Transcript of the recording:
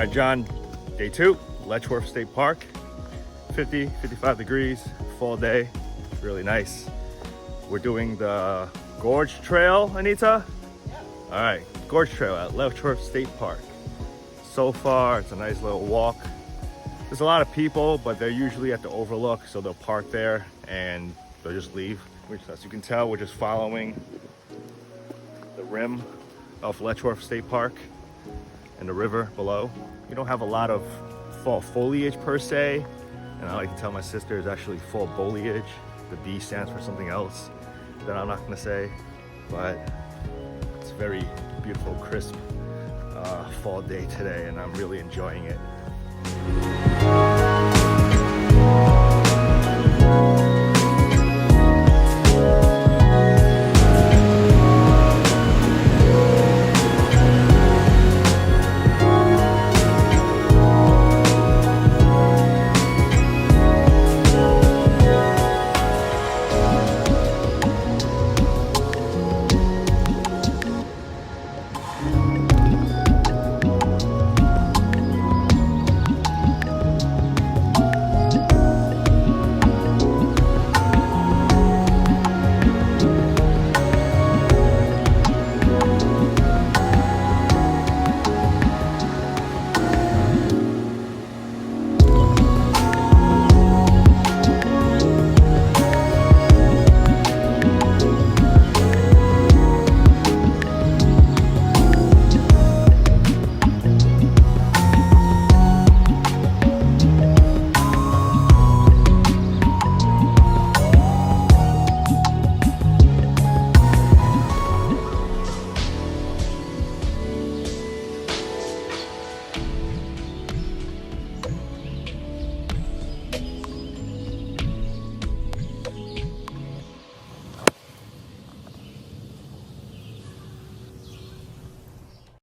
right, John, day 2, Letchworth State Park. 55 degrees, fall day, really nice. We're doing the Gorge Trail, Anita? All right, Gorge Trail at Letchworth State Park. So far, it's a nice little walk. There's a lot of people, but they're usually at the overlook, so they'll park there and they'll just leave. Which, as you can tell, we're just following the rim of Letchworth State Park and the river below. We don't have a lot of fall foliage per se, and I like to tell my sister it's actually fall foliage. The B stands for something else that I'm not gonna say, but it's a very beautiful, crisp fall day today, and I'm really enjoying it.